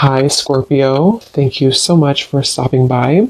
Hi, Scorpio. Thank you so much for stopping by.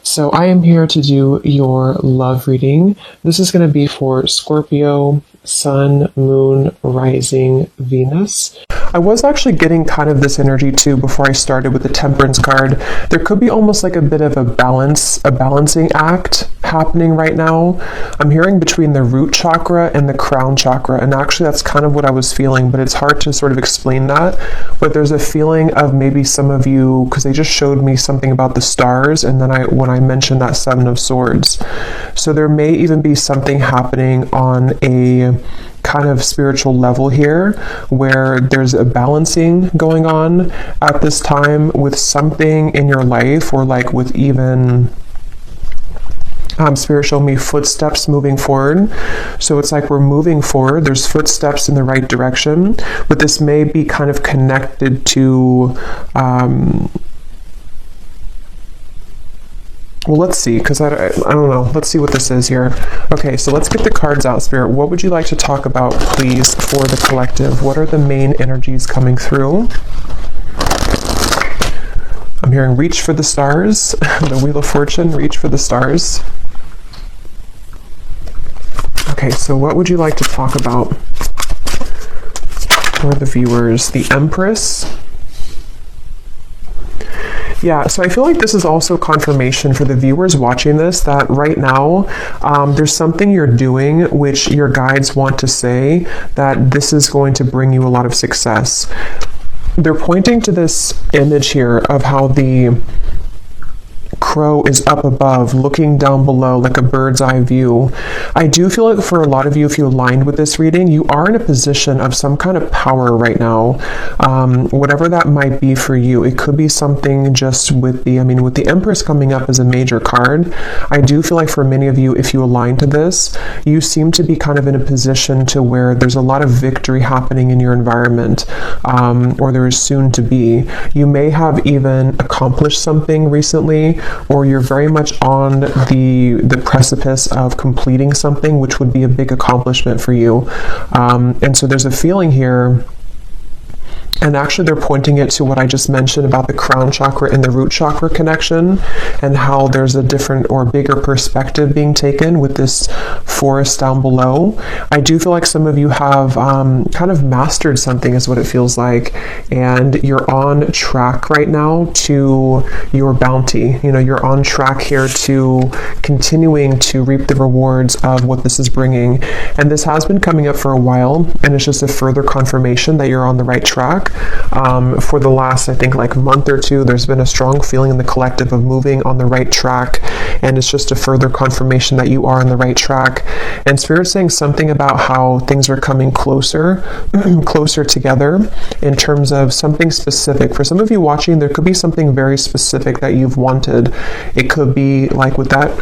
So I am here to do your love reading. This is going to be for Scorpio, Sun, Moon, Rising, Venus. I was actually getting kind of this energy too before I started with the Temperance card. There could be almost like a bit of a balancing act happening right now. I'm hearing between the root chakra and the crown chakra, and actually that's kind of what I was feeling, but it's hard to sort of explain that. But there's a feeling of maybe some of you, because they just showed me something about the stars, and then when I mentioned that Seven of Swords. So there may even be something happening on a kind of spiritual level here where there's a balancing going on at this time with something in your life, or like with even Spirit showed me footsteps moving forward. So it's like we're moving forward. There's footsteps in the right direction, but this may be kind of connected to well, let's see, because I don't know. Let's see what this is here. Okay, so let's get the cards out, Spirit. What would you like to talk about, please, for the collective? What are the main energies coming through? I'm hearing reach for the stars. The Wheel of Fortune, reach for the stars. Okay, so what would you like to talk about for the viewers? The Empress. Yeah, so I feel like this is also confirmation for the viewers watching this that right now there's something you're doing which your guides want to say that this is going to bring you a lot of success. They're pointing to this image here of how the crow is up above looking down below like a bird's eye view. I do feel like for a lot of you, if you aligned with this reading, you are in a position of some kind of power right now, whatever that might be for you. It could be something just with the Empress coming up as a major card. I do feel like for many of you, if you align to this, you seem to be kind of in a position to where there's a lot of victory happening in your environment, or there is soon to be. You may have even accomplished something recently, or you're very much on the precipice of completing something, which would be a big accomplishment for you. And so there's a feeling here, and actually they're pointing it to what I just mentioned about the crown chakra and the root chakra connection, and how there's a different or bigger perspective being taken with this forest down below. I do feel like some of you have kind of mastered something is what it feels like, and you're on track right now to your bounty. You're on track here to continuing to reap the rewards of what this is bringing. And this has been coming up for a while, and it's just a further confirmation that you're on the right track. For the last, I think, like month or two, there's been a strong feeling in the collective of moving on the right track, and it's just a further confirmation that you are on the right track. And Spirit's saying something about how things are coming closer together in terms of something specific. For some of you watching, there could be something very specific that you've wanted. It could be like with that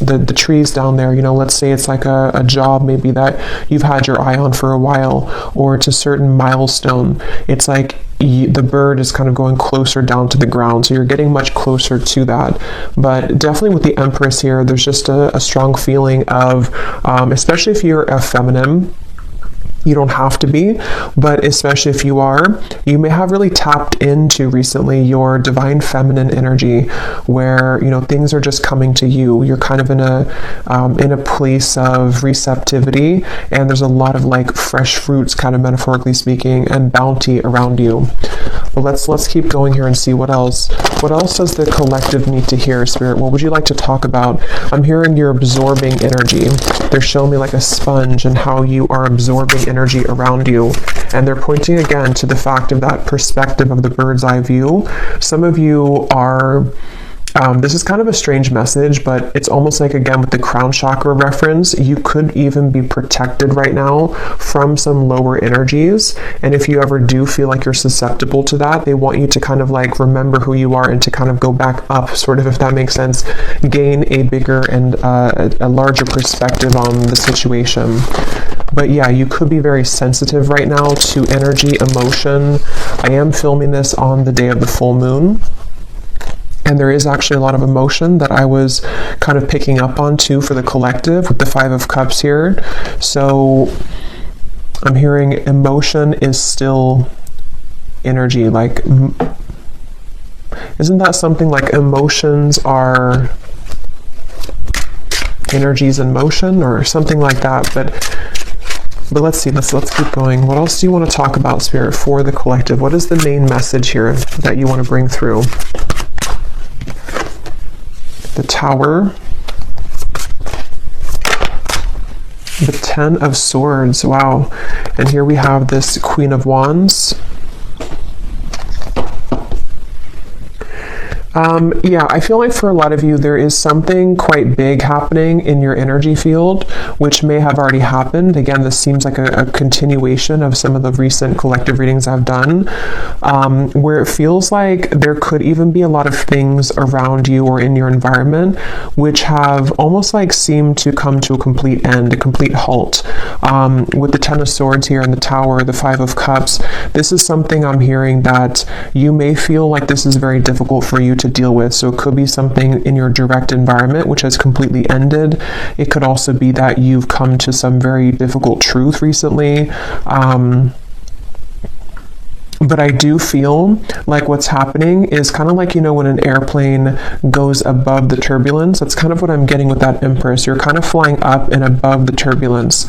the trees down there, let's say it's like a job maybe that you've had your eye on for a while, or it's a certain milestone. It's like the bird is kind of going closer down to the ground, so you're getting much closer to that. But definitely with the Empress here, there's just a strong feeling of, especially if you're a feminine, you don't have to be, but especially if you are, you may have really tapped into recently your divine feminine energy, where things are just coming to you. You're kind of in a place of receptivity, and there's a lot of like fresh fruits, kind of metaphorically speaking, and bounty around you. But let's keep going here and see what else. What else does the collective need to hear, Spirit? What would you like to talk about? I'm hearing you're absorbing energy. They're showing me like a sponge and how you are absorbing energy around you. And they're pointing again to the fact of that perspective of the bird's eye view. Some of you are this is kind of a strange message, but it's almost like, again, with the crown chakra reference, you could even be protected right now from some lower energies. And if you ever do feel like you're susceptible to that, they want you to kind of like remember who you are and to kind of go back up, sort of, if that makes sense, gain a bigger and a larger perspective on the situation. But yeah, you could be very sensitive right now to energy, emotion. I am filming this on the day of the full moon, and there is actually a lot of emotion that I was kind of picking up on too for the collective with the Five of Cups here. So I'm hearing emotion is still energy, like Isn't that something like emotions are energies in motion or something like that? But let's see, let's keep going. What else do you want to talk about, Spirit, for the collective? What is the main message here that you want to bring through? The Tower. The Ten of Swords. Wow. And here we have this Queen of Wands. Yeah, I feel like for a lot of you, there is something quite big happening in your energy field, which may have already happened. Again, this seems like a continuation of some of the recent collective readings I've done, where it feels like there could even be a lot of things around you or in your environment, which have almost like seemed to come to a complete end, a complete halt. With the Ten of Swords here in the Tower, the Five of Cups, this is something I'm hearing that you may feel like this is very difficult for you to deal with. So it could be something in your direct environment which has completely ended. It could also be that you've come to some very difficult truth recently. But I do feel like what's happening is kind of like, you know, when an airplane goes above the turbulence, that's kind of what I'm getting with that Empress. You're kind of flying up and above the turbulence.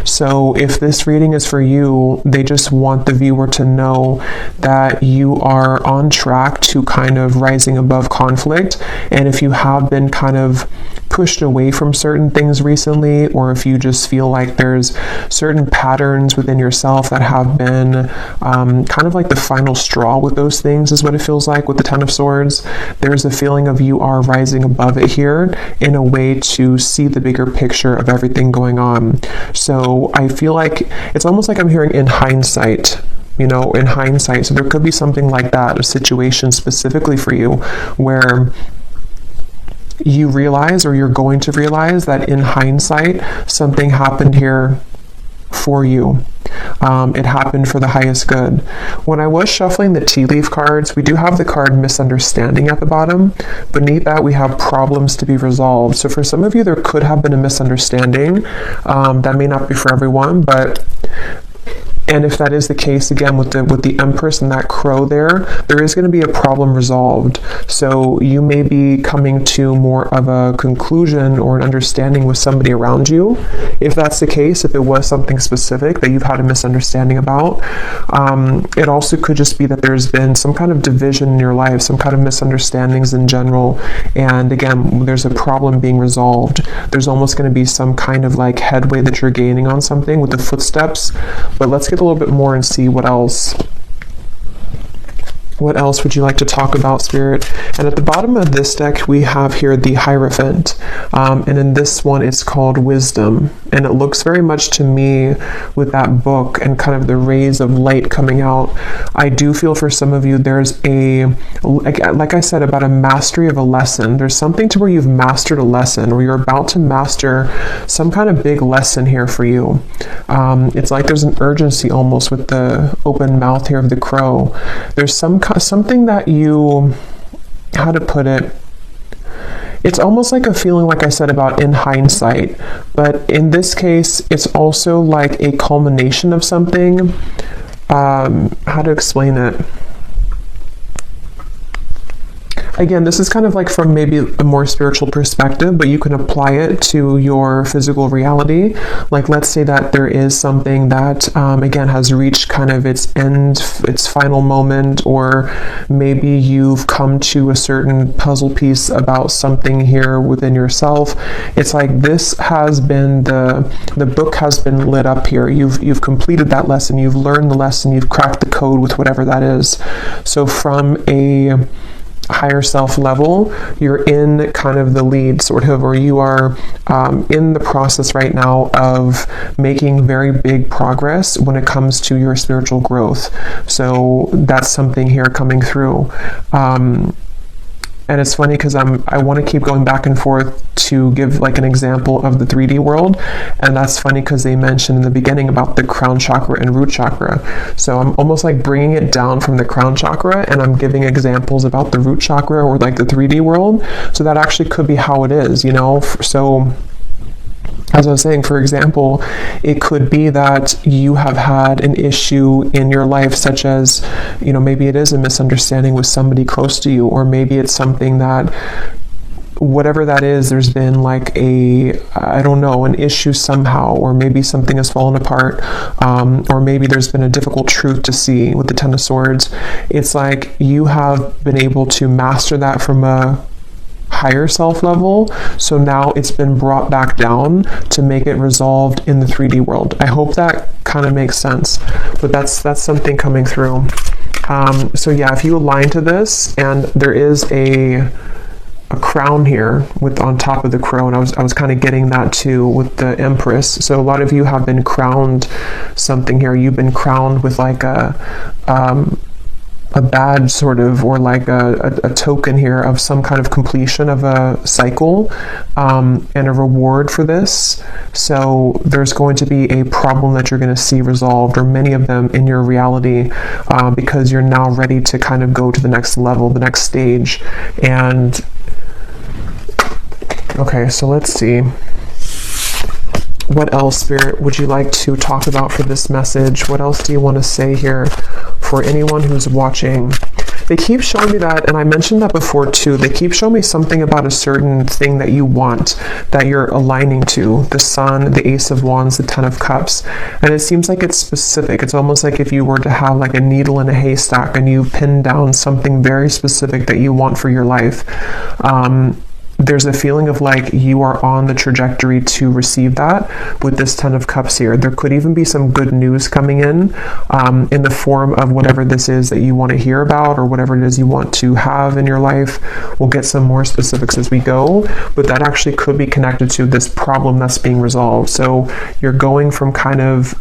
So if this reading is for you, they just want the viewer to know that you are on track to kind of rising above conflict. And if you have been kind of pushed away from certain things recently, or if you just feel like there's certain patterns within yourself that have been kind of like the final straw with those things, is what it feels like with the Ten of Swords. There's a feeling of you are rising above it here in a way to see the bigger picture of everything going on. So I feel like it's almost like I'm hearing in hindsight, you know, in hindsight. So there could be something like that, a situation specifically for you where you realize, or you're going to realize, that in hindsight something happened here for you. It happened for the highest good. When I was shuffling the tea leaf cards, we do have the card misunderstanding at the bottom. Beneath that, we have problems to be resolved. So for some of you, there could have been a misunderstanding. That may not be for everyone, but and if that is the case, again, with the Empress and that crow there is going to be a problem resolved. So you may be coming to more of a conclusion or an understanding with somebody around you. If that's the case, if it was something specific that you've had a misunderstanding about, it also could just be that there's been some kind of division in your life, some kind of misunderstandings in general. And again, there's a problem being resolved. There's almost going to be some kind of like headway that you're gaining on something with the footsteps. But let's get a little bit more and see what else would you like to talk about, Spirit? And at the bottom of this deck, we have here the Hierophant. And in this one, it's called Wisdom. And it looks very much to me with that book and kind of the rays of light coming out. I do feel for some of you, there's like I said, about a mastery of a lesson. There's something to where you've mastered a lesson, or you're about to master some kind of big lesson here for you. It's like there's an urgency almost with the open mouth here of the crow. There's something that you, how to put it, it's almost like a feeling, like I said, about in hindsight, but in this case, it's also like a culmination of something. How to explain it? Again, this is kind of like from maybe a more spiritual perspective, but you can apply it to your physical reality. Like, let's say that there is something that, again, has reached kind of its end, its final moment, or maybe you've come to a certain puzzle piece about something here within yourself. It's like this has been, the book has been lit up here. You've completed that lesson. You've learned the lesson. You've cracked the code with whatever that is. So from a higher self level, you're in kind of the lead, sort of, or you are in the process right now of making very big progress when it comes to your spiritual growth. So that's something here coming through. And it's funny because I want to keep going back and forth to give like an example of the 3D world. And that's funny because they mentioned in the beginning about the crown chakra and root chakra. So I'm almost like bringing it down from the crown chakra, and I'm giving examples about the root chakra or like the 3D world. So that actually could be how it is, you know? So as I was saying, for example, it could be that you have had an issue in your life, such as, maybe it is a misunderstanding with somebody close to you, or maybe it's something that, whatever that is, there's been like an issue somehow, or maybe something has fallen apart, or maybe there's been a difficult truth to see with the Ten of Swords. It's like you have been able to master that from a higher self level, so now it's been brought back down to make it resolved in the 3D world. I hope that kind of makes sense, but that's something coming through. So yeah, if you align to this, and there is a crown here with on top of the crown, I was kind of getting that too with the Empress. So a lot of you have been crowned something here. You've been crowned with like a badge sort of, or like a token here of some kind of completion of a cycle, and a reward for this. So there's going to be a problem that you're going to see resolved, or many of them in your reality, because you're now ready to kind of go to the next level, the next stage. And okay, so let's see. What else, Spirit, would you like to talk about for this message? What else do you want to say here for anyone who's watching? They keep showing me that, and I mentioned that before too, they keep showing me something about a certain thing that you want, that you're aligning to. The Sun, the Ace of Wands, the Ten of Cups. And it seems like it's specific. It's almost like if you were to have like a needle in a haystack and you pin down something very specific that you want for your life. There's a feeling of like you are on the trajectory to receive that with this Ten of Cups here. There could even be some good news coming in the form of whatever this is that you want to hear about, or whatever it is you want to have in your life. We'll get some more specifics as we go, but that actually could be connected to this problem that's being resolved. So you're going from kind of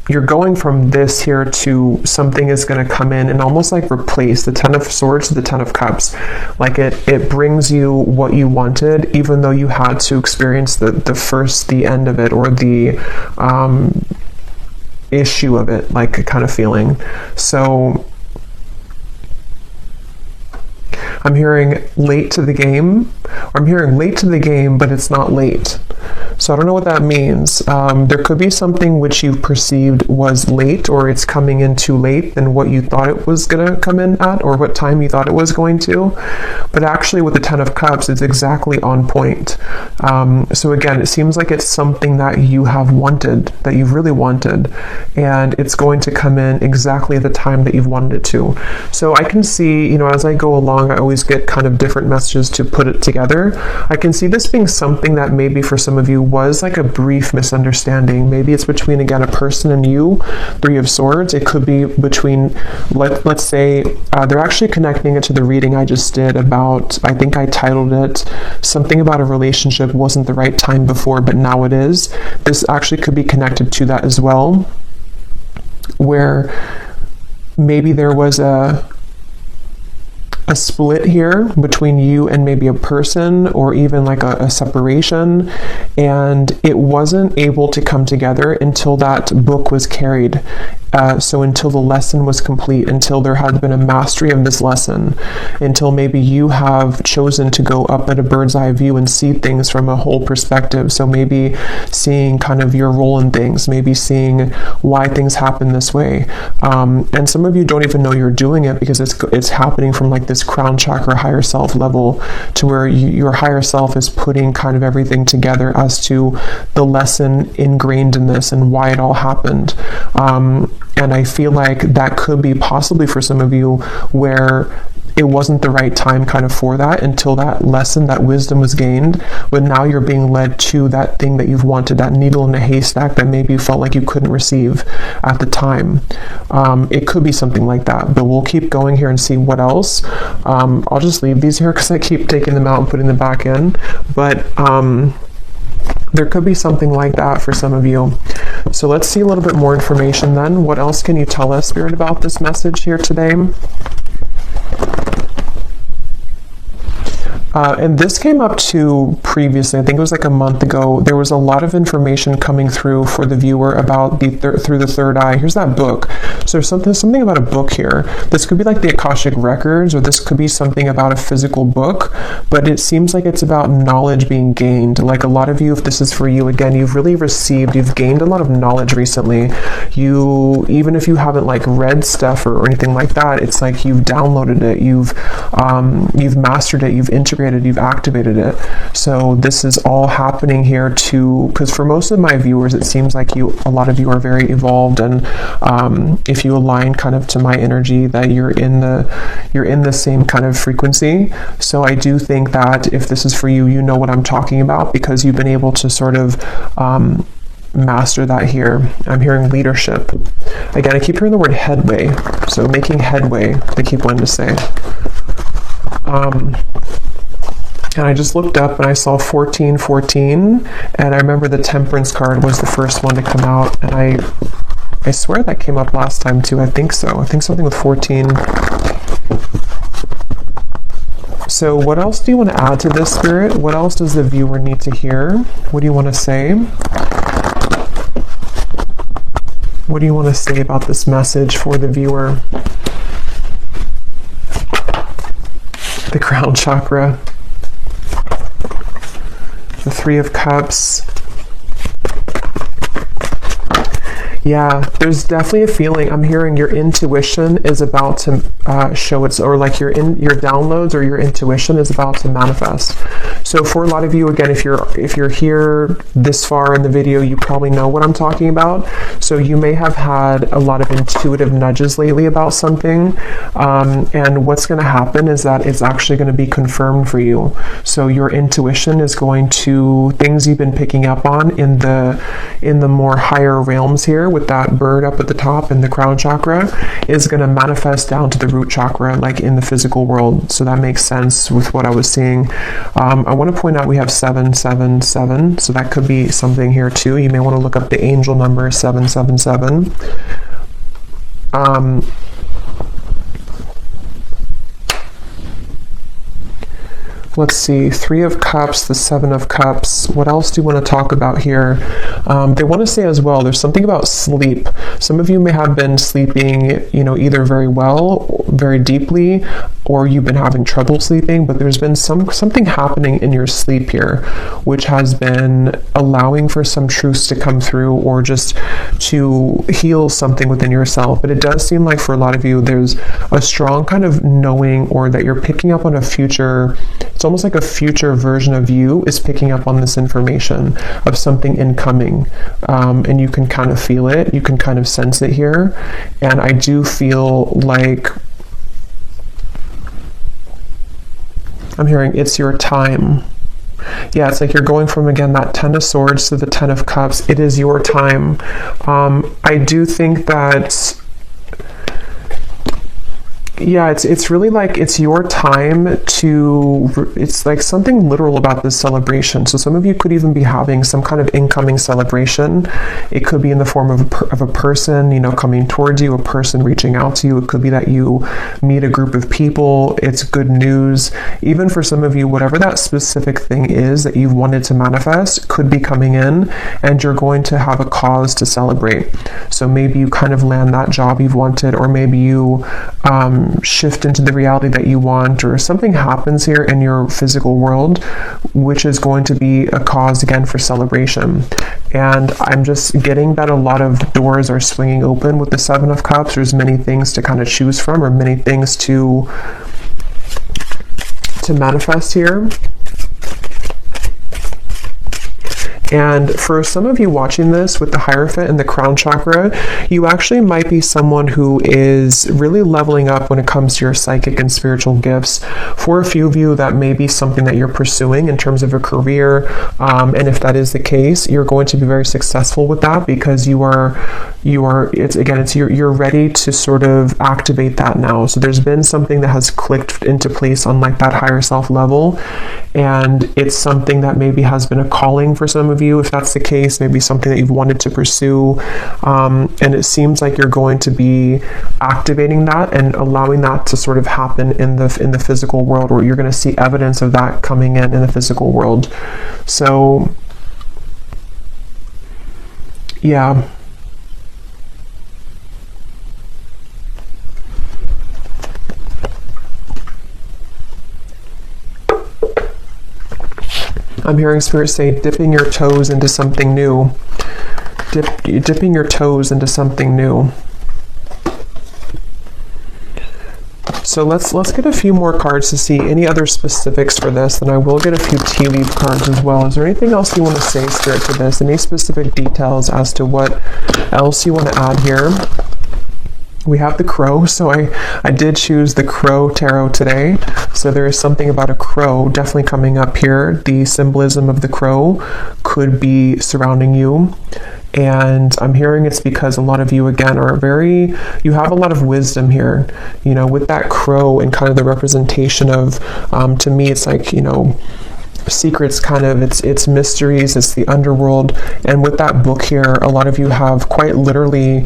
you're going from this here to something is going to come in and almost like replace the Ten of Swords to the Ten of Cups. Like it brings you what you wanted, even though you had to experience the end of it, or the issue of it, like kind of feeling. So I'm hearing late to the game, or I'm hearing late to the game, but it's not late. So I don't know what that means. There could be something which you perceived was late, or it's coming in too late than what you thought it was going to come in at, or what time you thought it was going to. But actually with the Ten of Cups, it's exactly on point. So again, it seems like it's something that you have wanted, that you've really wanted, and it's going to come in exactly at the time that you've wanted it to. So I can see, as I go along, I always get kind of different messages to put it together. I can see this being something that maybe for some of you was like a brief misunderstanding. Maybe it's between, again, a person and you, Three of Swords. It could be between, let's say, they're actually connecting it to the reading I just did about, I think I titled it something about a relationship wasn't the right time before, but now it is. This actually could be connected to that as well, where maybe there was a split here between you and maybe a person, or even like a separation, and it wasn't able to come together until that book was carried. So until the lesson was complete, until there had been a mastery of this lesson, until maybe you have chosen to go up at a bird's eye view and see things from a whole perspective. So maybe seeing kind of your role in things, maybe seeing why things happen this way. And some of you don't even know you're doing it, because it's happening from like this crown chakra higher self level, to where your higher self is putting kind of everything together as to the lesson ingrained in this and why it all happened. And I feel like that could be possibly for some of you where it wasn't the right time kind of for that, until that lesson, that wisdom was gained, but now you're being led to that thing that you've wanted, that needle in a haystack that maybe you felt like you couldn't receive at the time. It could be something like that, but we'll keep going here and see what else. I'll just leave these here because I keep taking them out and putting them back in, but there could be something like that for some of you. So let's see a little bit more information then. What else can you tell us, Spirit, about this message here today? And this came up too previously. I think it was like a month ago. There was a lot of information coming through for the viewer about through the third eye. Here's that book. So there's something about a book here. This could be like the Akashic Records, or this could be something about a physical book, but it seems like it's about knowledge being gained. Like a lot of you, if this is for you, again, you've gained a lot of knowledge recently. Even if you haven't like read stuff or anything like that, it's like you've downloaded it, you've mastered it, you've integrated, you've activated it. So this is all happening here too, because for most of my viewers, it seems like a lot of you are very evolved, and if you align kind of to my energy, that you're in the same kind of frequency. So I do think that if this is for you, you know what I'm talking about, because you've been able to sort of master that here. I'm hearing leadership. Again, I keep hearing the word headway. So making headway, I keep wanting to say. And I just looked up and I saw 1414, and I remember the Temperance card was the first one to come out, and I swear that came up last time too. I think so. I think something with 14. So what else do you want to add to this, Spirit? What else does the viewer need to hear? What do you want to say? What do you want to say about this message for the viewer? The crown chakra. The Three of Cups. Yeah, there's definitely a feeling. I'm hearing your intuition is about to show its, or like your downloads or your intuition is about to manifest. So for a lot of you, again, if you're here this far in the video, you probably know what I'm talking about. So you may have had a lot of intuitive nudges lately about something, and what's going to happen is that it's actually going to be confirmed for you. So your intuition is going to, things you've been picking up on in the more higher realms here, with that bird up at the top in the crown chakra, is going to manifest down to the root chakra, like in the physical world. So that makes sense with what I was seeing. I want to point out we have 777, so that could be something here too. You may want to look up the angel number 777. Let's see, Three of Cups, the Seven of Cups. What else do you want to talk about here? They want to say as well, there's something about sleep. Some of you may have been sleeping, either very well, very deeply, or you've been having trouble sleeping, but there's been something happening in your sleep here, which has been allowing for some truths to come through, or just to heal something within yourself. But it does seem like for a lot of you, there's a strong kind of knowing, or that you're picking up on a future. It's almost like a future version of you is picking up on this information of something incoming, and you can kind of feel it, you can kind of sense it here. And I do feel like I'm hearing it's your time. Yeah, it's like you're going from, again, that Ten of Swords to the Ten of Cups. It is your time. I do think that, yeah, it's really like it's your time to, it's like something literal about this celebration. So some of you could even be having some kind of incoming celebration. It could be in the form of a person, coming towards you, a person reaching out to you. It could be that you meet a group of people. It's good news. Even for some of you, whatever that specific thing is that you've wanted to manifest could be coming in, and you're going to have a cause to celebrate. So maybe you kind of land that job you've wanted, or maybe you shift into the reality that you want, or something happens here in your physical world, which is going to be a cause again for celebration. And I'm just getting that a lot of doors are swinging open with the Seven of Cups. There's many things to kind of choose from, or many things to manifest here. And for some of you watching this with the Hierophant and the crown chakra, you actually might be someone who is really leveling up when it comes to your psychic and spiritual gifts. For a few of you, that may be something that you're pursuing in terms of a career. And if that is the case, you're going to be very successful with that, because you're ready to sort of activate that now. So there's been something that has clicked into place on like that higher self level. And it's something that maybe has been a calling for some of of you, if that's the case, maybe something that you've wanted to pursue, and it seems like you're going to be activating that and allowing that to sort of happen in the physical world, or you're going to see evidence of that coming in the physical world. So yeah. I'm hearing Spirit say dipping your toes into something new. Dipping your toes into something new. So let's get a few more cards to see any other specifics for this, and I will get a few tea leaf cards as well. Is there anything else you want to say, Spirit, to this? Any specific details as to what else you want to add here? We have the crow, so I did choose the crow tarot today. So there is something about a crow definitely coming up here. The symbolism of the crow could be surrounding you. And I'm hearing it's because a lot of you, again, you have a lot of wisdom here, you know, with that crow and kind of the representation of, to me, it's like, you know, secrets, kind of, it's mysteries, it's the underworld. And with that book here, a lot of you have quite literally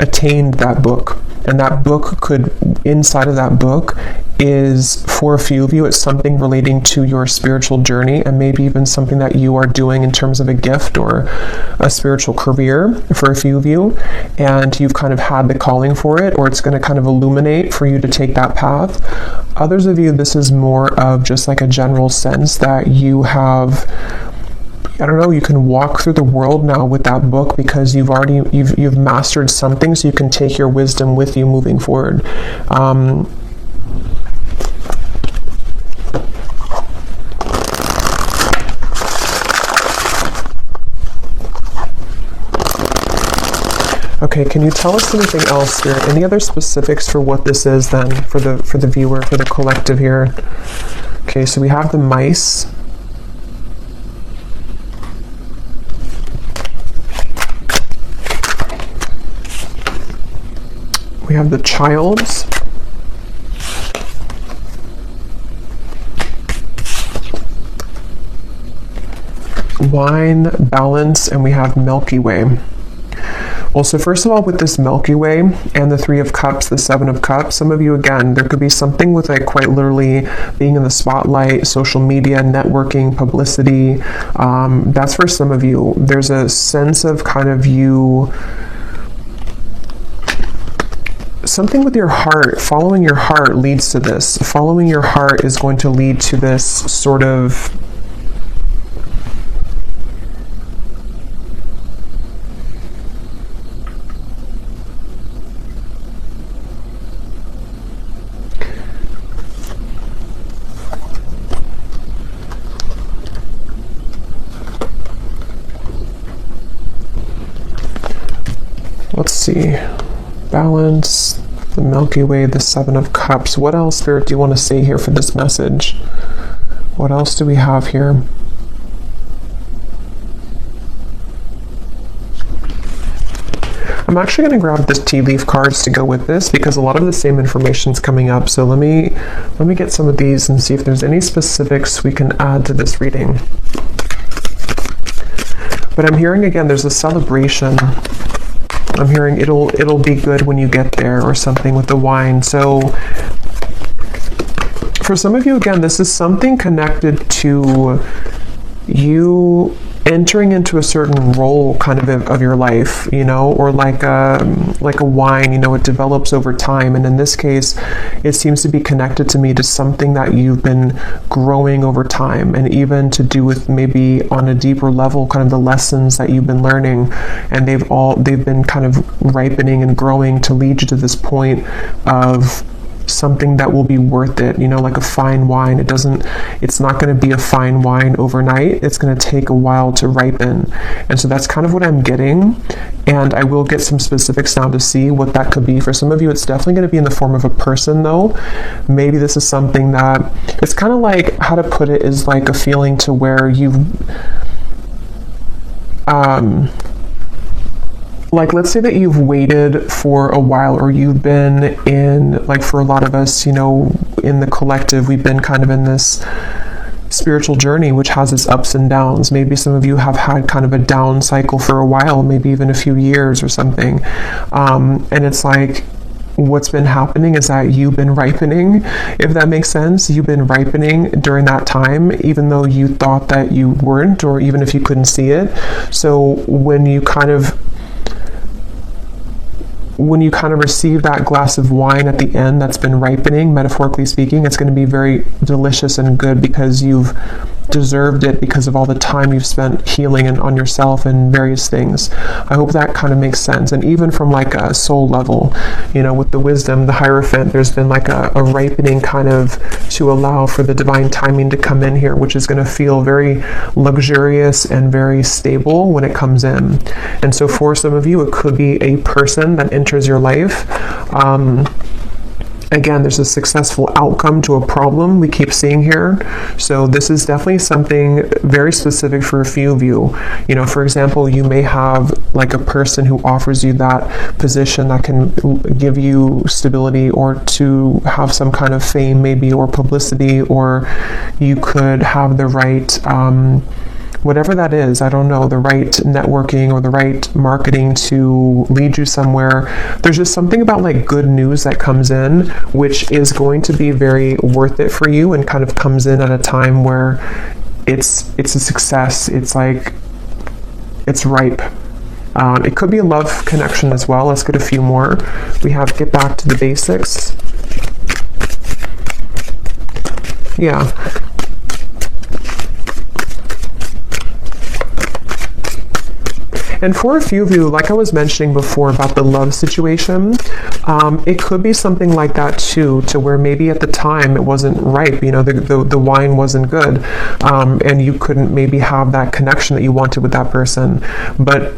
attained that book, and that book could, inside of that book is, for a few of you, it's something relating to your spiritual journey, and maybe even something that you are doing in terms of a gift or a spiritual career for a few of you, and you've kind of had the calling for it, or it's going to kind of illuminate for you to take that path. Others of you, this is more of just like a general sense that you have, I don't know, you can walk through the world now with that book because you've mastered something, so you can take your wisdom with you moving forward. Okay, can you tell us anything else here? Any other specifics for what this is then, for the viewer, for the collective here? Okay, so we have the mice. We have the childs. Wine, balance, and we have Milky Way. Well, so first of all, with this Milky Way and the Three of Cups, the Seven of Cups, some of you, again, there could be something with like quite literally being in the spotlight, social media, networking, publicity. That's for some of you. There's a sense of kind of you, something with your heart, following your heart leads to this. Following your heart is going to lead to this sort of let's see, balance, the Milky Way, the Seven of Cups. What else, Spirit, do you want to say here for this message? What else do we have here? I'm actually going to grab this tea leaf cards to go with this because a lot of the same information is coming up. So let me get some of these and see if there's any specifics we can add to this reading. But I'm hearing, again, there's a celebration. I'm hearing it'll be good when you get there, or something with the wine. So for some of you, again, this is something connected to you entering into a certain role kind of your life, you know, or like a wine, you know, it develops over time. And in this case, it seems to be connected to me to something that you've been growing over time, and even to do with maybe on a deeper level, kind of the lessons that you've been learning, and they've been kind of ripening and growing to lead you to this point of something that will be worth it, you know, like a fine wine. It's not going to be a fine wine overnight. It's going to take a while to ripen. And so that's kind of what I'm getting. And I will get some specifics now to see what that could be. For some of you, it's definitely going to be in the form of a person, though. Maybe this is something that, it's kind of like, how to put it, is like a feeling to where you've, like, let's say that you've waited for a while, or you've been in, like, for a lot of us, you know, in the collective, we've been kind of in this spiritual journey, which has its ups and downs. Maybe some of you have had kind of a down cycle for a while, maybe even a few years or something. And it's like, what's been happening is that you've been ripening, if that makes sense. You've been ripening during that time, even though you thought that you weren't, or even if you couldn't see it. So when you kind of receive that glass of wine at the end that's been ripening, metaphorically speaking, it's going to be very delicious and good because you've deserved it because of all the time you've spent healing and on yourself and various things. I hope that kind of makes sense. And even from like a soul level, with the wisdom, the Hierophant, there's been like a ripening kind of to allow for the divine timing to come in here, which is going to feel very luxurious and very stable when it comes in. And so for some of you, it could be a person that enters your life. Again, there's a successful outcome to a problem we keep seeing here. So this is definitely something very specific for a few of you. For example, you may have like a person who offers you that position that can give you stability, or to have some kind of fame maybe, or publicity, or you could have the right whatever that is, I don't know, the right networking or the right marketing to lead you somewhere. There's just something about like good news that comes in, which is going to be very worth it for you, and kind of comes in at a time where it's a success. It's like, it's ripe. It could be a love connection as well. Let's get a few more. We have get back to the basics. Yeah. And for a few of you, like I was mentioning before about the love situation, it could be something like that too, to where maybe at the time it wasn't ripe, the wine wasn't good, and you couldn't maybe have that connection that you wanted with that person. But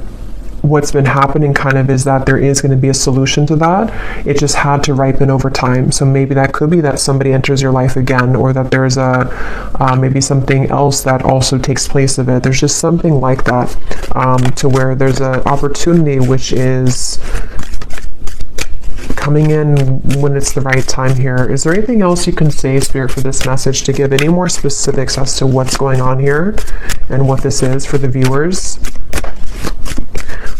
what's been happening kind of is that there is going to be a solution to that. It just had to ripen over time. So maybe that could be that somebody enters your life again, or that there's maybe something else that also takes place of it. There's just something like that, to where there's an opportunity which is coming in when it's the right time here. Is there anything else you can say, Spirit, for this message, to give any more specifics as to what's going on here and what this is for the viewers?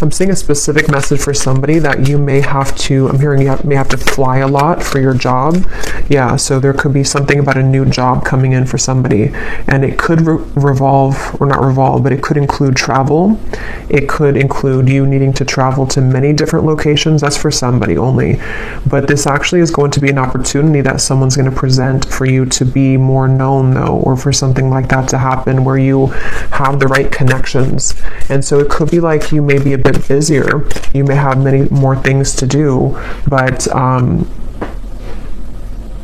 I'm seeing a specific message for somebody that you may have to, I'm hearing you may have to fly a lot for your job. Yeah, so there could be something about a new job coming in for somebody. And it could revolve, or not revolve, but it could include travel. It could include you needing to travel to many different locations. That's for somebody only. But this actually is going to be an opportunity that someone's going to present for you to be more known, though, or for something like that to happen where you have the right connections. And so it could be like you may be a bit busier. You may have many more things to do, but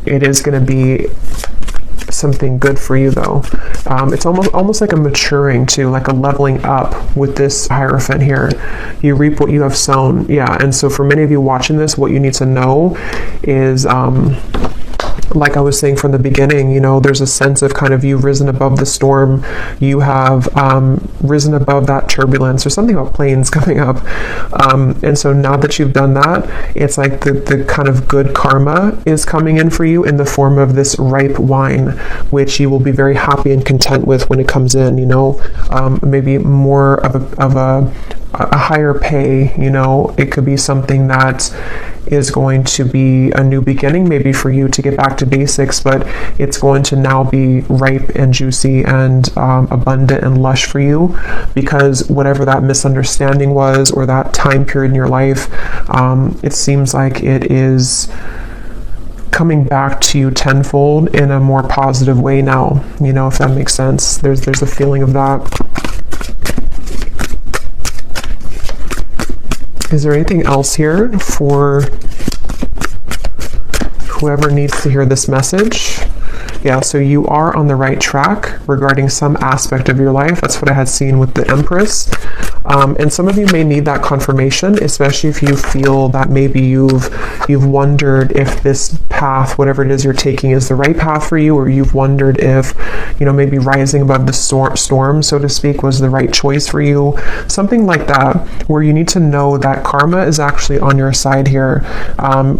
it is going to be something good for you, though. It's almost like a maturing too, like a leveling up with this Hierophant here. You reap what you have sown. Yeah, and so for many of you watching this, what you need to know is like I was saying from the beginning, there's a sense of kind of you've risen above the storm. You have risen above that turbulence, or something about planes coming up. And so now that you've done that, it's like the kind of good karma is coming in for you in the form of this ripe wine, which you will be very happy and content with when it comes in, maybe more of a higher pay, it could be something that is going to be a new beginning, maybe for you to get back to basics, but it's going to now be ripe and juicy and abundant and lush for you, because whatever that misunderstanding was, or that time period in your life, it seems like it is coming back to you tenfold in a more positive way now, if that makes sense. There's a feeling of that. Is there anything else here for whoever needs to hear this message? Yeah, so you are on the right track regarding some aspect of your life. That's what I had seen with the Empress. And some of you may need that confirmation, especially if you feel that maybe you've wondered if this path, whatever it is you're taking, is the right path for you, or you've wondered if, you know, maybe rising above the storm, so to speak, was the right choice for you. Something like that, where you need to know that karma is actually on your side here.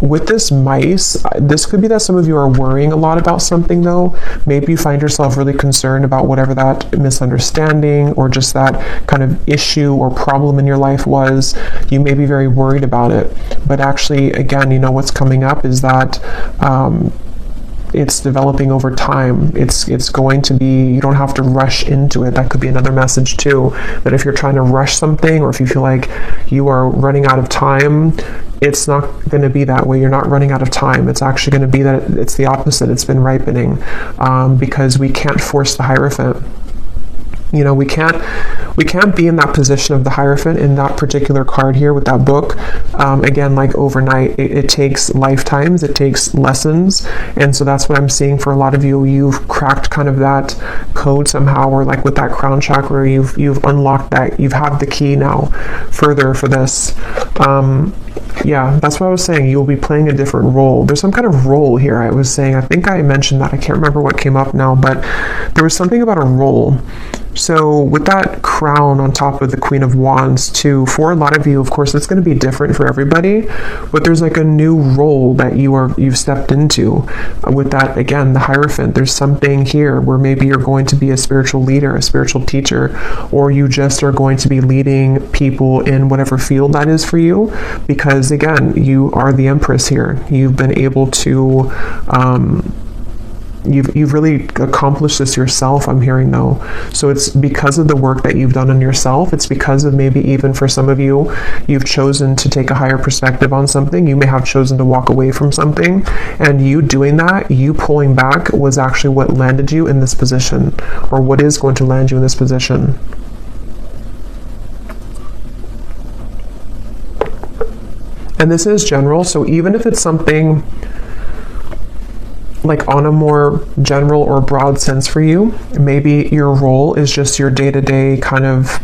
With this mice, this could be that some of you are worrying a lot about something, though. Maybe you find yourself really concerned about whatever that misunderstanding or just that kind of issue or problem in your life was. You may be very worried about it. But actually, again, you know, what's coming up is that it's developing over time. It's going to be, you don't have to rush into it. That could be another message too, that if you're trying to rush something, or if you feel like you are running out of time, it's not going to be that way. You're not running out of time. It's actually going to be that it's the opposite. It's been ripening, because we can't force the Hierophant. You know, we can't be in that position of the Hierophant in that particular card here with that book. Again, like overnight, it takes lifetimes, it takes lessons. And so that's what I'm seeing for a lot of you. You've cracked kind of that code somehow, or like with that crown chakra, you've unlocked that. You've had the key now further for this. Yeah, that's what I was saying. You'll be playing a different role. There's some kind of role here. I was saying, I think I mentioned that. I can't remember what came up now, but there was something about a role. So with that crown on top of the Queen of Wands too, for a lot of you, of course, it's going to be different for everybody, but there's like a new role that you've stepped into. With that, again, the Hierophant, there's something here where maybe you're going to be a spiritual leader, a spiritual teacher, or you just are going to be leading people in whatever field that is for you, because again, you are the Empress here. You've been able to You've really accomplished this yourself, I'm hearing though. So it's because of the work that you've done on yourself. It's because of maybe even for some of you, you've chosen to take a higher perspective on something. You may have chosen to walk away from something, and you doing that, you pulling back, was actually what landed you in this position, or what is going to land you in this position. And this is general, so even if it's something like on a more general or broad sense for you, maybe your role is just your day-to-day kind of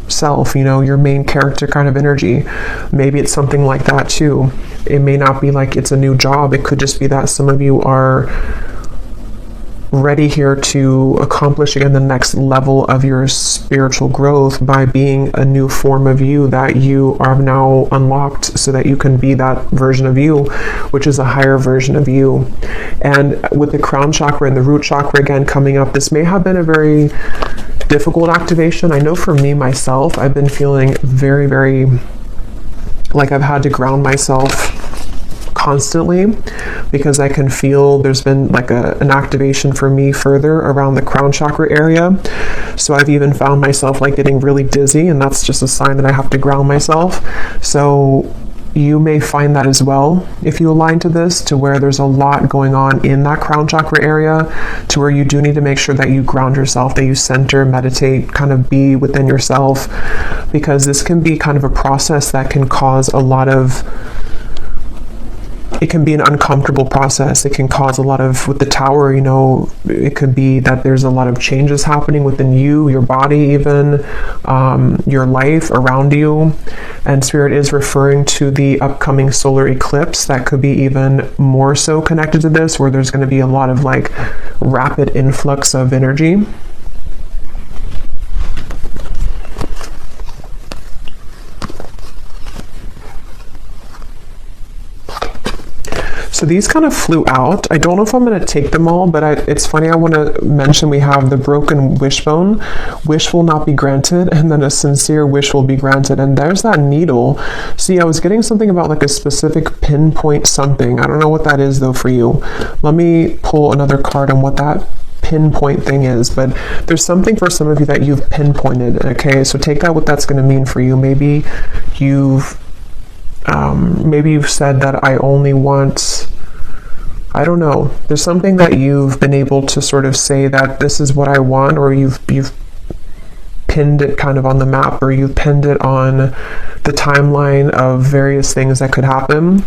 self, you know, your main character kind of energy. Maybe it's something like that too. It may not be like it's a new job. It could just be that some of you are ready here to accomplish again the next level of your spiritual growth by being a new form of you that you are now unlocked, so that you can be that version of you, which is a higher version of you. And with the crown chakra and the root chakra again coming up, this may have been a very difficult activation. I know for me myself, I've been feeling very, very like I've had to ground myself constantly, because I can feel there's been like an activation for me further around the crown chakra area. So I've even found myself like getting really dizzy, and that's just a sign that I have to ground myself. So you may find that as well if you align to this, to where there's a lot going on in that crown chakra area, to where you do need to make sure that you ground yourself, that you center, meditate, kind of be within yourself, because this can be kind of a process that can cause a lot of, it can be an uncomfortable process. It can cause a lot of, with the tower, you know, it could be that there's a lot of changes happening within you, your body even, your life around you. And Spirit is referring to the upcoming solar eclipse that could be even more so connected to this, where there's going to be a lot of like rapid influx of energy. So these kind of flew out. I don't know if I'm going to take them all, but it's funny. I want to mention we have the broken wishbone. Wish will not be granted, and then a sincere wish will be granted. And there's that needle. See, I was getting something about like a specific pinpoint something. I don't know what that is though for you. Let me pull another card on what that pinpoint thing is, but there's something for some of you that you've pinpointed. Okay, so take that what that's going to mean for you. Maybe you've said that I only want, I don't know, there's something that you've been able to sort of say that this is what I want, or you've pinned it kind of on the map, or you've pinned it on the timeline of various things that could happen,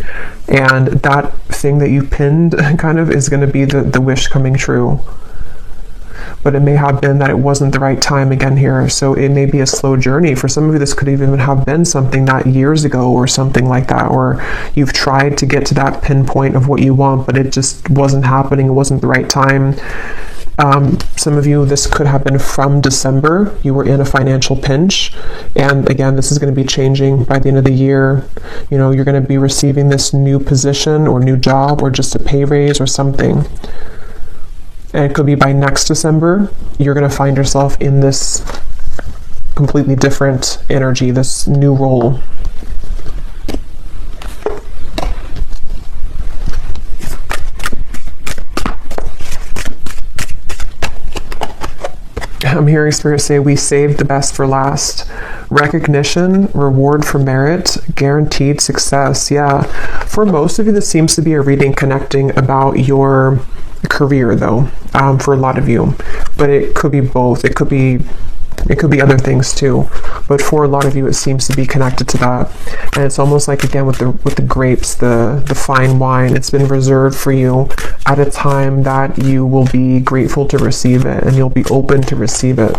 and that thing that you pinned kind of is going to be the wish coming true. but it may have been that it wasn't the right time again here. So it may be a slow journey. For some of you, this could even have been something that years ago or something like that, or you've tried to get to that pinpoint of what you want, but it just wasn't happening. It wasn't the right time. Some of you, this could have been from December. You were in a financial pinch. And again, this is going to be changing by the end of the year. You know, you're going to be receiving this new position or new job or just a pay raise or something. And it could be by next December, you're going to find yourself in this completely different energy, this new role. I'm hearing Spirit say, we saved the best for last. Recognition, reward for merit, guaranteed success. Yeah. For most of you, this seems to be a reading connecting about your career, though, for a lot of you. But it could be both. It could be other things too, but for a lot of you it seems to be connected to that. And it's almost like, again, with the grapes, the fine wine, it's been reserved for you at a time that you will be grateful to receive it, and you'll be open to receive it.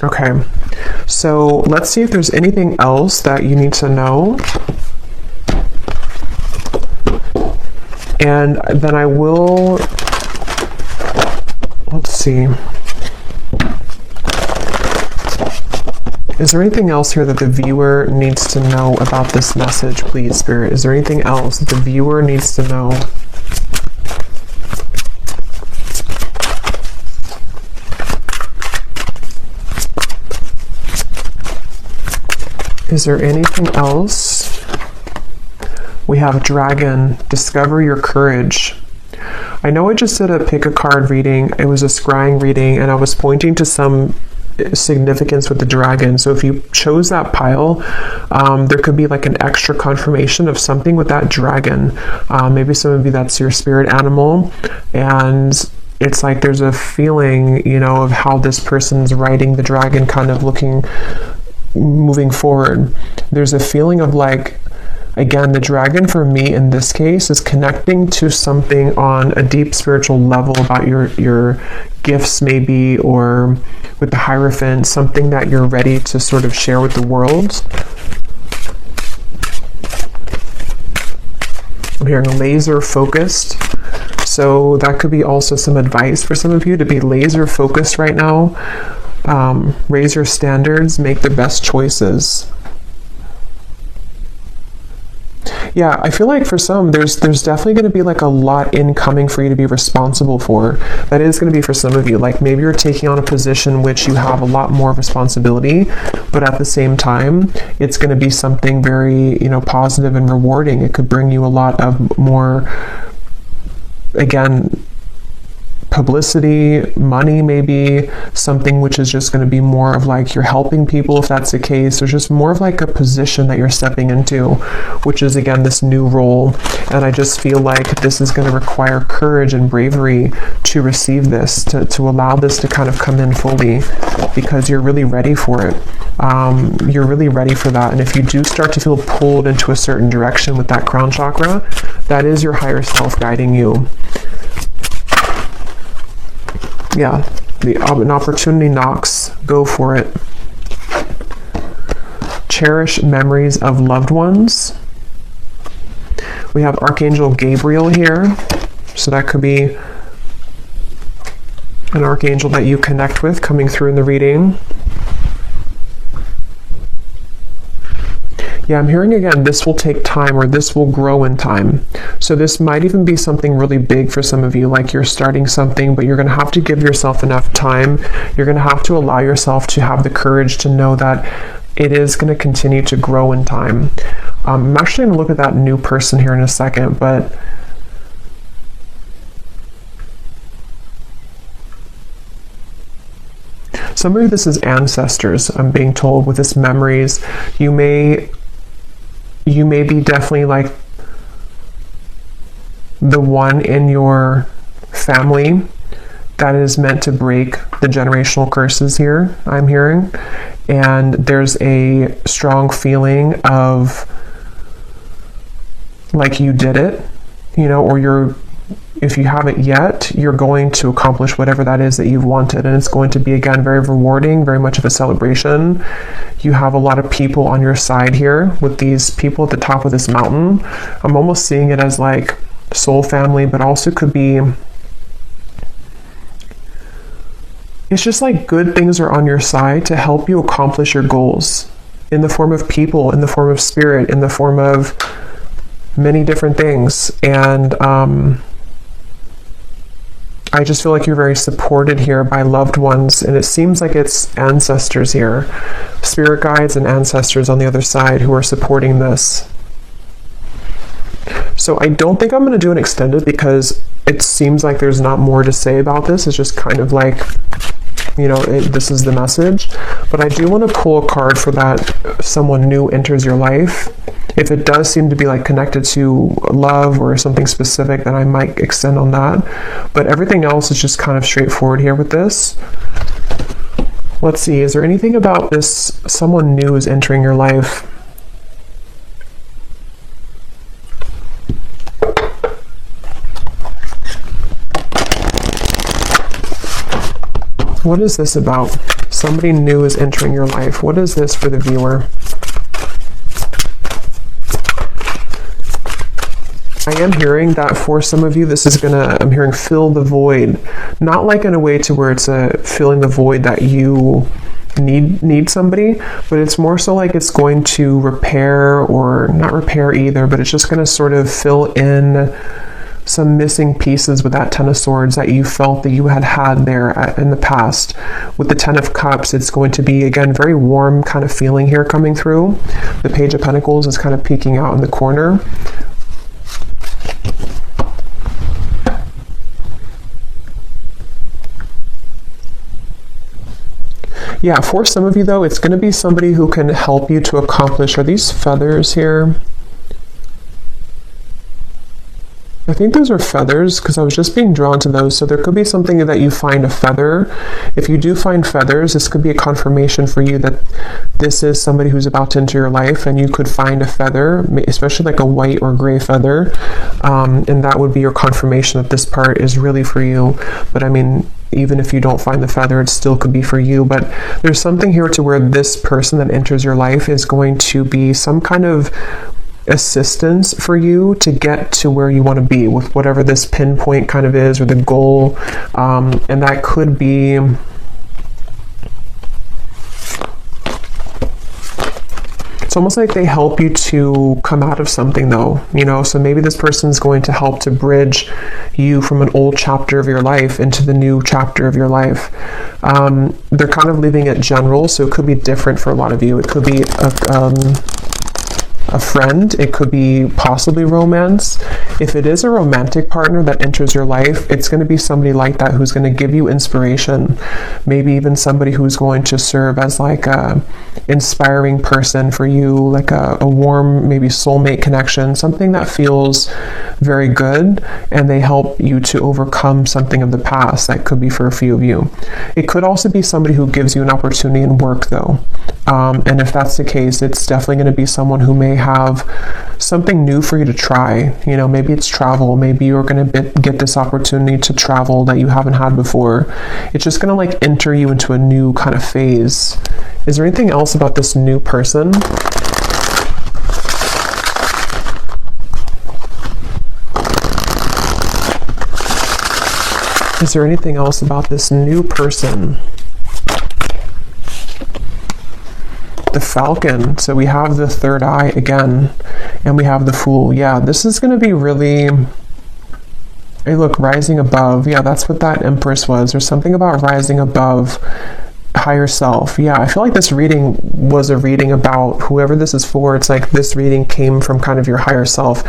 Okay, so let's see if there's anything else that you need to know. And then I will, let's see. Is there anything else here that the viewer needs to know about this message, please, Spirit? Is there anything else that the viewer needs to know? Is there anything else? We have Dragon, discover your courage. I know I just did a pick a card reading. It was a scrying reading, and I was pointing to some significance with the dragon. So if you chose that pile, there could be like an extra confirmation of something with that dragon. Maybe some of you, that's your spirit animal, and it's like there's a feeling, you know, of how this person's riding the dragon, kind of moving forward. There's a feeling of like, again, the dragon for me in this case is connecting to something on a deep spiritual level about your gifts maybe, or with the Hierophant, something that you're ready to sort of share with the world. I'm hearing laser focused. So that could be also some advice for some of you to be laser focused right now. Raise your standards, make the best choices. Yeah, I feel like for some, there's definitely going to be like a lot incoming for you to be responsible for. That is going to be for some of you. Like maybe you're taking on a position which you have a lot more responsibility, but at the same time, it's going to be something very, you know, positive and rewarding. It could bring you a lot of more, again, publicity, money, maybe something which is just going to be more of like you're helping people, if that's the case. There's just more of like a position that you're stepping into, which is again this new role. And I just feel like this is going to require courage and bravery to receive this, to allow this to kind of come in fully, because you're really ready for it. You're really ready for that. And if you do start to feel pulled into a certain direction with that crown chakra, that is your higher self guiding you. Yeah, an opportunity knocks, go for it. Cherish memories of loved ones. We have Archangel Gabriel here, so that could be an archangel that you connect with coming through in the reading. Yeah, I'm hearing again, this will take time, or this will grow in time. So this might even be something really big for some of you, like you're starting something, but you're going to have to give yourself enough time. You're going to have to allow yourself to have the courage to know that it is going to continue to grow in time. I'm actually going to look at that new person here in a second, but some of you, this is ancestors, I'm being told, with this memories. You may be definitely like the one in your family that is meant to break the generational curses here, I'm hearing. And there's a strong feeling of like you did it, you know, or if you haven't yet, you're going to accomplish whatever that is that you've wanted. And it's going to be, again, very rewarding, very much of a celebration. You have a lot of people on your side here with these people at the top of this mountain. I'm almost seeing it as like soul family, but also could be, it's just like good things are on your side to help you accomplish your goals in the form of people, in the form of spirit, in the form of many different things. And I just feel like you're very supported here by loved ones, and it seems like it's ancestors here, spirit guides and ancestors on the other side who are supporting this. So I don't think I'm going to do an extended because it seems like there's not more to say about this. It's just kind of like, you know, this is the message. But I do want to pull a card for that someone new enters your life. If it does seem to be like connected to love or something specific, then I might extend on that. But everything else is just kind of straightforward here with this. Let's see, is there anything about this someone new is entering your life? What is this about? Somebody new is entering your life. What is this for the viewer? I am hearing that for some of you, this is gonna, I'm hearing fill the void. Not like in a way to where it's filling the void that you need somebody, but it's more so like it's going to repair, or not repair either, but it's just gonna sort of fill in some missing pieces with that Ten of Swords that you felt that you had there in the past. With the Ten of Cups, it's going to be, again, very warm kind of feeling here coming through. The Page of Pentacles is kind of peeking out in the corner. Yeah, for some of you though, it's going to be somebody who can help you to accomplish, are these feathers here? I think those are feathers because I was just being drawn to those. So there could be something that you find a feather. If you do find feathers, this could be a confirmation for you that this is somebody who's about to enter your life, and you could find a feather, especially like a white or gray feather. And that would be your confirmation that this part is really for you. But I mean, even if you don't find the feather, it still could be for you. But there's something here to where this person that enters your life is going to be some kind of assistance for you to get to where you want to be with whatever this pinpoint kind of is, or the goal. And that could be, it's almost like they help you to come out of something though, you know. So maybe this person's going to help to bridge you from an old chapter of your life into the new chapter of your life. They're kind of leaving it general, so it could be different for a lot of you. It could be a friend, it could be possibly romance. If it is a romantic partner that enters your life, it's going to be somebody like that who's going to give you inspiration. Maybe even somebody who's going to serve as like a inspiring person for you, like a warm, maybe soulmate connection, something that feels very good, and they help you to overcome something of the past. That could be for a few of you. It could also be somebody who gives you an opportunity in work though. And if that's the case, it's definitely going to be someone who may have something new for you to try. You know, maybe it's travel. Maybe you're going to get this opportunity to travel that you haven't had before. It's just going to like enter you into a new kind of phase. Is there anything else about this new person? Is there anything else about this new person? The Falcon. So we have the third eye again, and we have the Fool. Yeah, this is going to be really, hey look, rising above. Yeah, that's what that Empress was. There's something about rising above higher self. Yeah, I feel like this reading was a reading about whoever this is for. It's like this reading came from kind of your higher self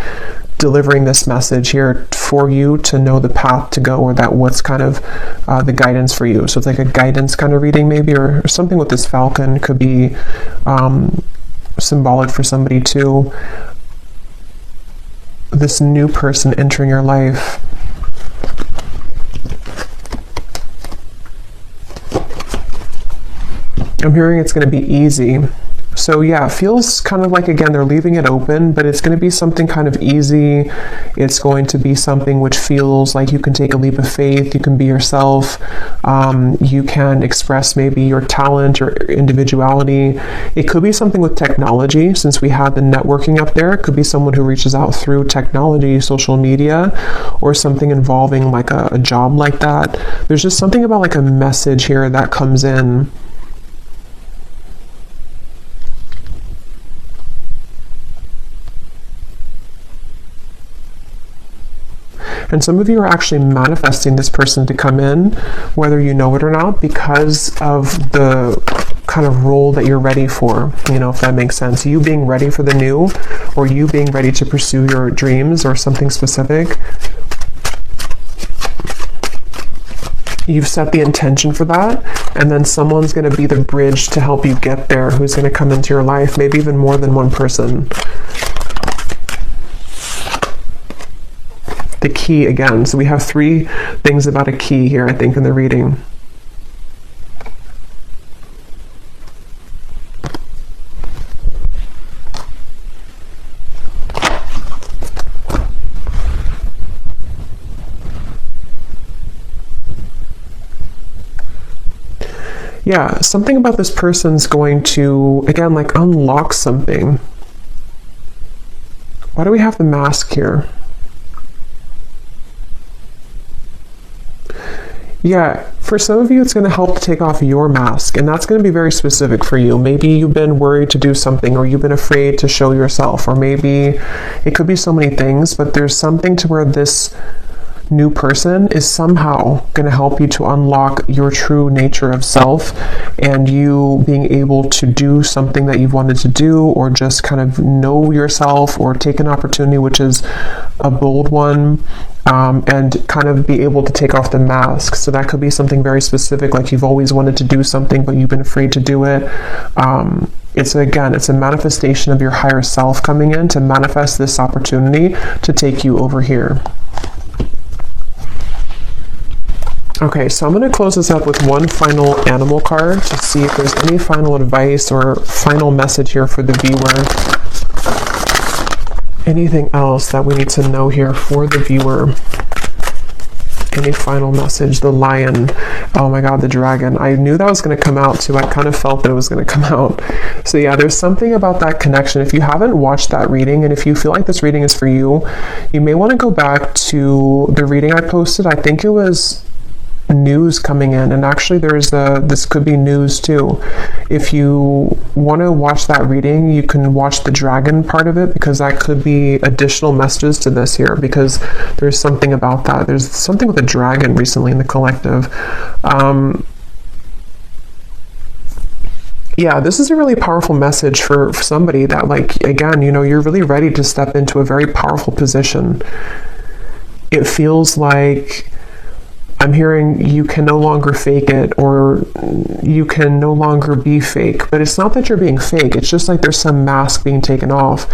delivering this message here for you to know the path to go, or that what's kind of the guidance for you. So it's like a guidance kind of reading maybe, or something with this Falcon could be symbolic for somebody too. This new person entering your life. I'm hearing it's going to be easy. So yeah, it feels kind of like, again, they're leaving it open, but it's going to be something kind of easy. It's going to be something which feels like you can take a leap of faith. You can be yourself. You can express maybe your talent or individuality. It could be something with technology, since we had the networking up there. It could be someone who reaches out through technology, social media, or something involving like a job like that. There's just something about like a message here that comes in. And some of you are actually manifesting this person to come in, whether you know it or not, because of the kind of role that you're ready for, you know, if that makes sense. You being ready for the new, or you being ready to pursue your dreams or something specific. You've set the intention for that, and then someone's going to be the bridge to help you get there, who's going to come into your life, maybe even more than one person. The key again. So we have 3 things about a key here, I think, in the reading. Yeah, something about this person's going to, again, like unlock something. Why do we have the mask here? Yeah, for some of you, it's going to help to take off your mask, and that's going to be very specific for you. Maybe you've been worried to do something, or you've been afraid to show yourself, or maybe it could be so many things, but there's something to where this new person is somehow going to help you to unlock your true nature of self, and you being able to do something that you've wanted to do, or just kind of know yourself, or take an opportunity which is a bold one, and kind of be able to take off the mask. So that could be something very specific, like you've always wanted to do something but you've been afraid to do it. It's a manifestation of your higher self coming in to manifest this opportunity to take you over here. Okay, so I'm going to close this up with one final animal card to see if there's any final advice or final message here for the viewer. Anything else that we need to know here for the viewer? Any final message? The lion. Oh my god, the dragon. I knew that was going to come out too. I kind of felt that it was going to come out. So yeah, there's something about that connection. If you haven't watched that reading, and if you feel like this reading is for you, you may want to go back to the reading I posted. I think it was news coming in, and actually this could be news too. If you want to watch that reading, you can watch the dragon part of it, because that could be additional messages to this here, because there's something about that. There's something with a dragon recently in the collective. Yeah, this is a really powerful message for somebody that, like, again, you know, you're really ready to step into a very powerful position. It feels like I'm hearing you can no longer fake it, or you can no longer be fake. But it's not that you're being fake. It's just like there's some mask being taken off.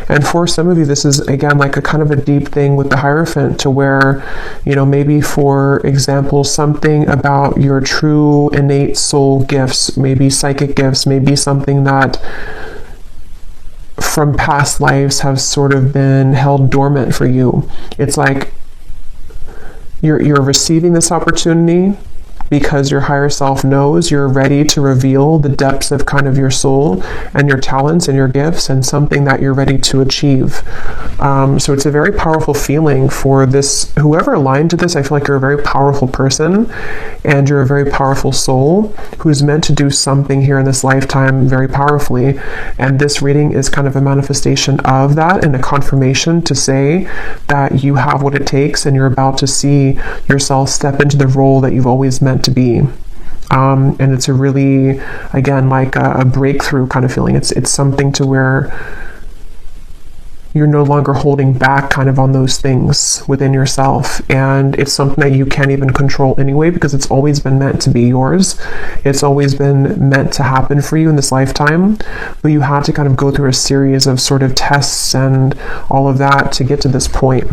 And for some of you, this is, again, like a kind of a deep thing with the Hierophant, to where, you know, maybe, for example, something about your true innate soul gifts, maybe psychic gifts, maybe something that from past lives have sort of been held dormant for you. It's like you're receiving this opportunity because your higher self knows you're ready to reveal the depths of kind of your soul and your talents and your gifts, and something that you're ready to achieve. So it's a very powerful feeling for this, whoever aligned to this. I feel like you're a very powerful person, and you're a very powerful soul who's meant to do something here in this lifetime very powerfully. And this reading is kind of a manifestation of that, and a confirmation to say that you have what it takes, and you're about to see yourself step into the role that you've always meant to be. And it's a really, again, like a breakthrough kind of feeling. It's something to where you're no longer holding back kind of on those things within yourself, and it's something that you can't even control anyway, because it's always been meant to be yours. It's always been meant to happen for you in this lifetime, but you had to kind of go through a series of sort of tests and all of that to get to this point.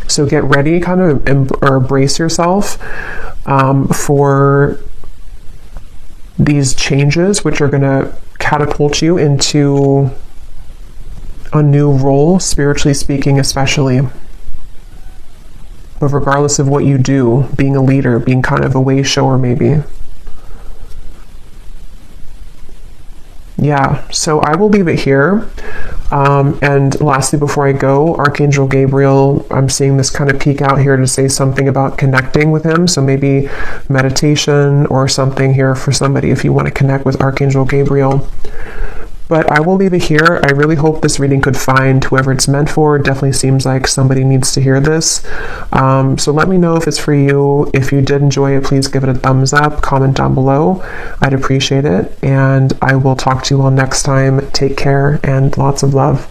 So get ready, kind of, or brace yourself for these changes, which are going to catapult you into a new role, spiritually speaking, especially. But regardless of what you do, being a leader, being kind of a way shower maybe. Yeah, so I will leave it here. And lastly, before I go, Archangel Gabriel, I'm seeing this kind of peek out here to say something about connecting with him. So maybe meditation or something here for somebody if you want to connect with Archangel Gabriel. But I will leave it here. I really hope this reading could find whoever it's meant for. It definitely seems like somebody needs to hear this. So let me know if it's for you. If you did enjoy it, please give it a thumbs up, comment down below. I'd appreciate it. And I will talk to you all next time. Take care and lots of love.